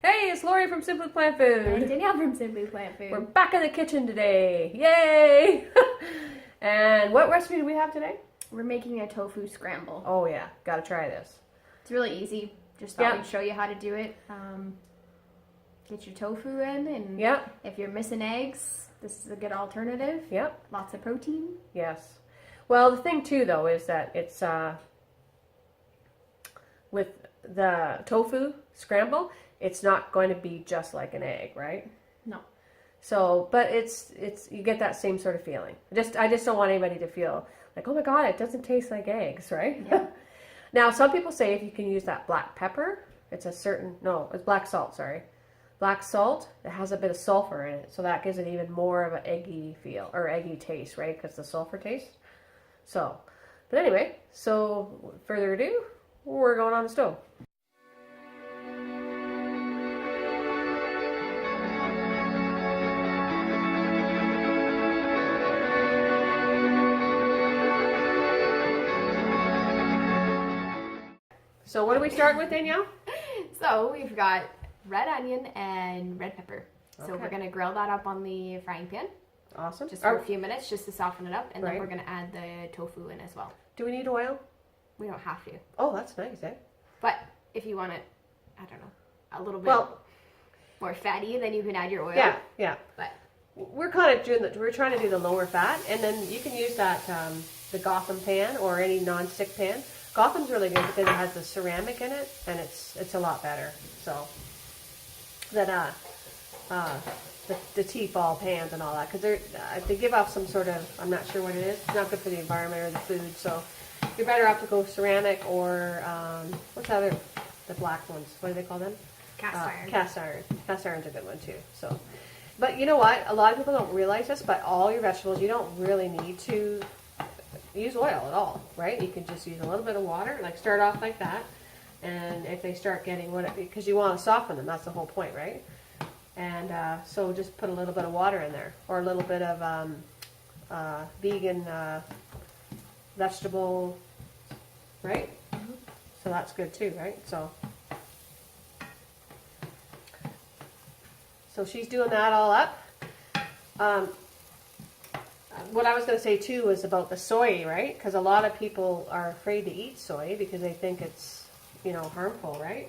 Hey, it's Lori from SimplyPlantFood. And Danielle from SimplyPlantFood. We're back in the kitchen today. Yay! And what recipe do we have today? We're making a tofu scramble. Oh yeah, gotta try this. It's really easy. Just thought we'd show you how to do it. Get your tofu in, and if you're missing eggs, this is a good alternative. Yep. Lots of protein. Yes. Well, the thing too, though, is that it's with the tofu scramble, it's not going to be just like an egg, right? No. So, but it's you get that same sort of feeling. I just don't want anybody to feel like, oh my God, it doesn't taste like eggs, right? Yeah. Now, some people say if you can use that black pepper, it's black salt, sorry. Black salt, it has a bit of sulfur in it, so that gives it even more of an eggy feel, or eggy taste, right? Because the sulfur taste. So, but anyway, so further ado, we're going on the stove. So what are we starting with, Danielle? So we've got red onion and red pepper. So Okay. we're going to grill that up on the frying pan. Awesome. Just for a few minutes, just to soften it up. And then Right. we're going to add the tofu in as well. Do we need oil? We don't have to. Oh, that's nice, eh? But if you want it, I don't know, a little bit more fatty, then you can add your oil. Yeah. But we're kind of we're trying to do the lower fat, and then you can use that the Gotham pan or any non-stick pan. Gotham's really good because it has the ceramic in it, and it's a lot better. So that the T-fall pans and all that, because they give off some sort of, I'm not sure what it is. It's not good for the environment or the food. So you're better off to go ceramic or what's the black ones? What do they call them? cast iron. Cast iron. Cast iron's a good one too. So, but you know what? A lot of people don't realize this, but all your vegetables, you don't really need to use oil at all, right? You can just use a little bit of water, like start off like that, and if they start getting because you want to soften them, that's the whole point, right? And so just put a little bit of water in there, or a little bit of vegan vegetable, right? Mm-hmm. So that's good too, right? So she's doing that all up. What I was going to say too was about the soy, right? Because a lot of people are afraid to eat soy because they think it's, harmful, right?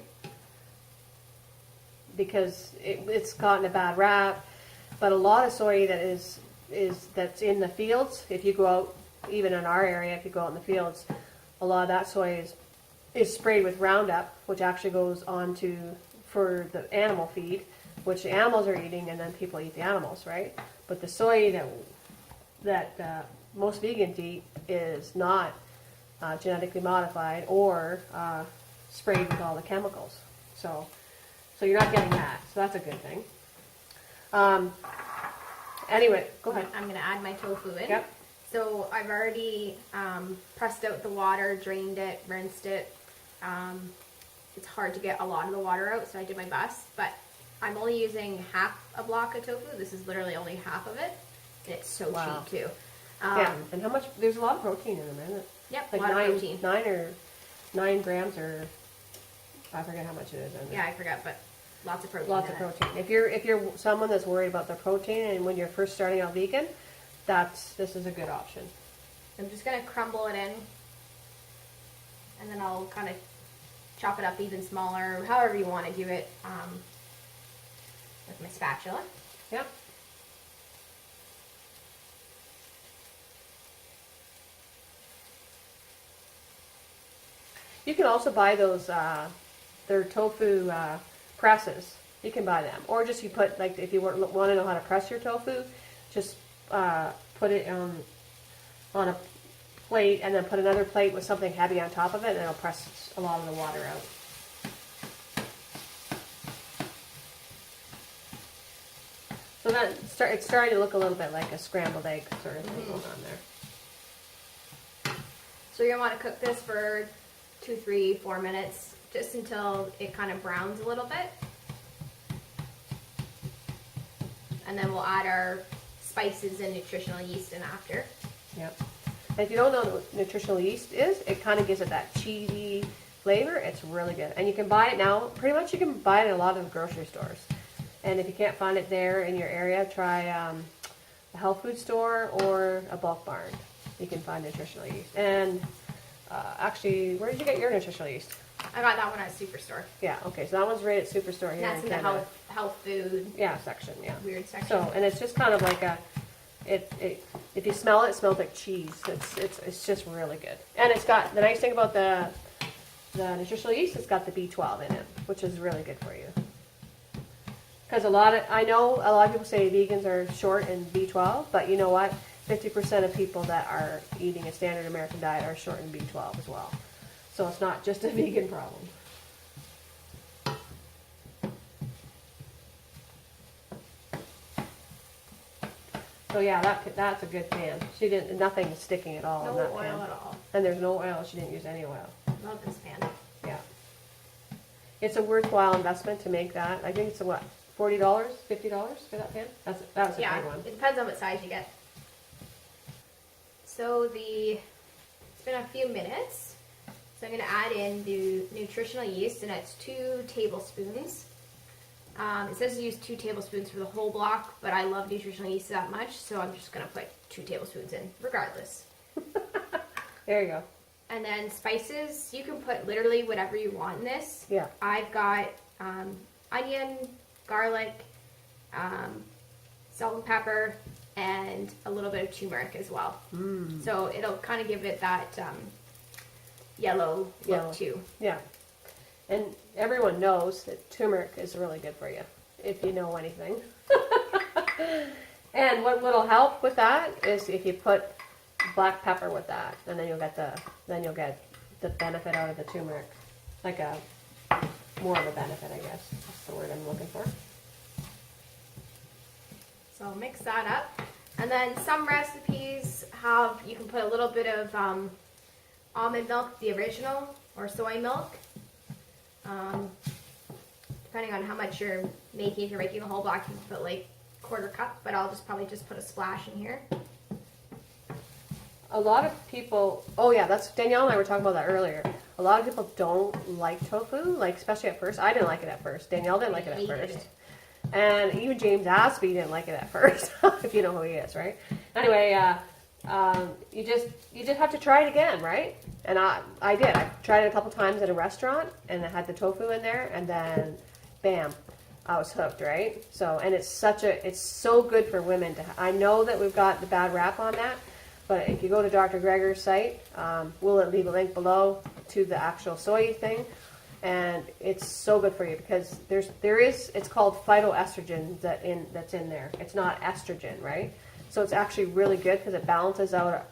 Because it's gotten a bad rap. But a lot of soy that's in the fields, if you go out, even in our area, if you go out in the fields, a lot of that soy is sprayed with Roundup, which actually goes on for the animal feed, which the animals are eating, and then people eat the animals, right? But the soy that most vegans eat is not genetically modified or sprayed with all the chemicals. So you're not getting that. So that's a good thing. Anyway, go ahead. I'm going to add my tofu in. Yep. So I've already pressed out the water, drained it, rinsed it. It's hard to get a lot of the water out, so I did my best. But I'm only using half a block of tofu. This is literally only half of it. And it's so cheap too. Yeah, and how much? There's a lot of protein in them, isn't it? Yep, like a lot of protein. 9 grams, or I forget how much it is. Yeah, I forgot, but lots of protein. Lots of protein. If you're someone that's worried about their protein, and when you're first starting out vegan, this is a good option. I'm just gonna crumble it in, and then I'll kind of chop it up even smaller, however you want to do it, with my spatula. Yep. You can also buy those, their tofu presses. You can buy them. Or just you put, like, if you want to know how to press your tofu, just put it on a plate, and then put another plate with something heavy on top of it, and it'll press a lot of the water out. So then it's starting to look a little bit like a scrambled egg sort of thing going on there. So you're going to want to cook this for 2, 3, 4 minutes, just until it kind of browns a little bit. And then we'll add our spices and nutritional yeast in after. Yep. And if you don't know what nutritional yeast is, it kind of gives it that cheesy flavor, it's really good. And you can buy it now, pretty much you can buy it in a lot of grocery stores. And if you can't find it there in your area, try a health food store or a bulk barn. You can find nutritional yeast. And actually, where did you get your nutritional yeast? I got that one at Superstore. Yeah, okay, so that one's right at Superstore here. That's in the health food. Yeah, section, yeah. Weird section. So, and it's just kind of like if you smell it, it smells like cheese. It's just really good. And it's got, the nice thing about the nutritional yeast, it's got the B12 in it, which is really good for you. Because I know a lot of people say vegans are short in B12, but you know what? 50% of people that are eating a standard American diet are short in B12 as well. So it's not just a vegan problem. So yeah, that's a good pan. She didn't, nothing sticking at all in No that oil pan. at all. And there's no oil. She didn't use any oil. Love this pan. Yeah. It's a worthwhile investment to make that. I think it's what, $40, $50 for that pan? That was a Yeah, big one. it depends on what size you get. So it's been a few minutes. So I'm going to add in the nutritional yeast, and it's 2 tablespoons. It says to use 2 tablespoons for the whole block, but I love nutritional yeast that much, so I'm just going to put 2 tablespoons in, regardless. There you go. And then spices, you can put literally whatever you want in this. Yeah. I've got onion, garlic, salt and pepper, and a little bit of turmeric as well. So it'll kind of give it that yellow look too. Yeah. And everyone knows that turmeric is really good for you, if you know anything. And what will help with that is if you put black pepper with that, and then you'll get the benefit out of the turmeric, like more of a benefit, I guess. That's the word I'm looking for. So mix that up, and then some recipes you can put a little bit of almond milk, the original, or soy milk. Depending on how much you're making, if you're making a whole block, you can put like 1/4 cup, but I'll probably just put a splash in here. A lot of people, oh yeah, that's Danielle and I were talking about that earlier. A lot of people don't like tofu, like especially at first. I didn't like it at first. Danielle didn't like it at hated first. it. And even James Aspie didn't like it at first, if you know who he is, right? Anyway, you just have to try it again, right? And I did. I tried it a couple times at a restaurant, and it had the tofu in there, and then, bam, I was hooked, right? So, and it's so good for women to. I know that we've got the bad rap on that, but if you go to Dr. Greger's site, we'll leave a link below to the actual soy thing. And it's so good for you because it's called phytoestrogen that's in there. It's not estrogen, right? So it's actually really good because it balances out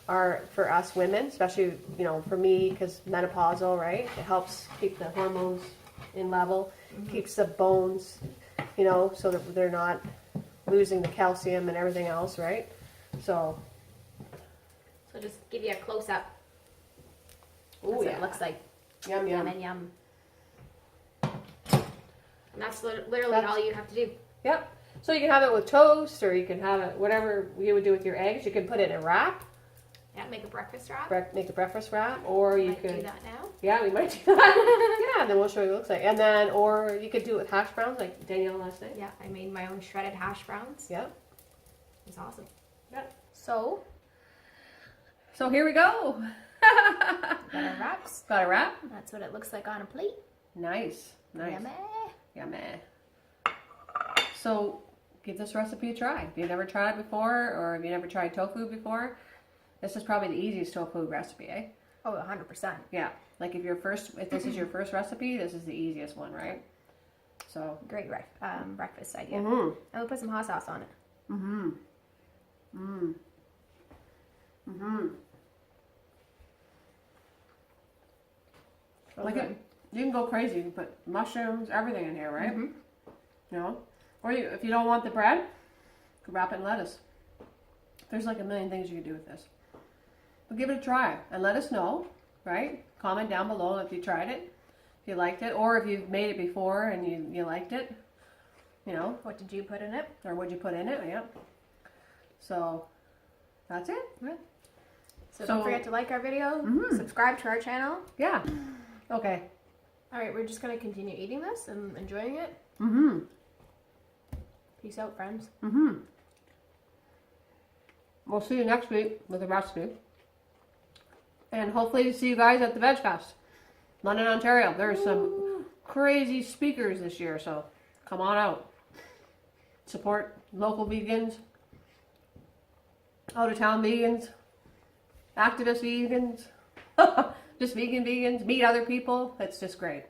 for us women, especially, for me, because menopausal, right? It helps keep the hormones in level, keeps the bones, so that they're not losing the calcium and everything else, right? So just give you a close up. Ooh, That's what yeah. it looks like. Yum, yum. And yum. And that's literally all you have to do. Yep. So you can have it with toast, or you can have it whatever you would do with your eggs. You can put it in a wrap. Yeah, make a breakfast wrap. Make a breakfast wrap, or you Might could do that now. Yeah, we might do that. Yeah, and then we'll show you what it looks like. And then, or you could do it with hash browns, like Danielle last night. Yeah, I made my own shredded hash browns. Yep. It was awesome. Yep. So here we go. Got our wraps. Got a wrap. That's what it looks like on a plate. Nice. Yummy. Yummy. So give this recipe a try. If you've never tried it before, or if you never tried tofu before, this is probably the easiest tofu recipe, eh? Oh, 100%. Yeah. Like if this is your first recipe, this is the easiest one, right? So Great breakfast idea. Mm-hmm. And we'll put some hot sauce on it. Mm-hmm. Mm. Mm-hmm. So Like good. you can go crazy. You can put mushrooms, everything in here, right? Mm-hmm. Or if you don't want the bread, you can wrap it in lettuce. There's like a million things you can do with this. But give it a try and let us know, right? Comment down below if you tried it, if you liked it, or if you've made it before and you liked it. What did you put in it? Or what'd you put in it? Yeah. So that's it. So don't forget to like our video, Mhm. subscribe to our channel, Yeah. Okay. All right, we're just gonna continue eating this and enjoying it. Mm-hmm. Peace out, friends. Mm-hmm. We'll see you next week with a recipe. And hopefully see you guys at the Veg Fest, London, Ontario. There's some crazy speakers this year, so come on out. Support local vegans, out-of-town vegans, activist vegans, just vegan vegans, meet other people. It's just great.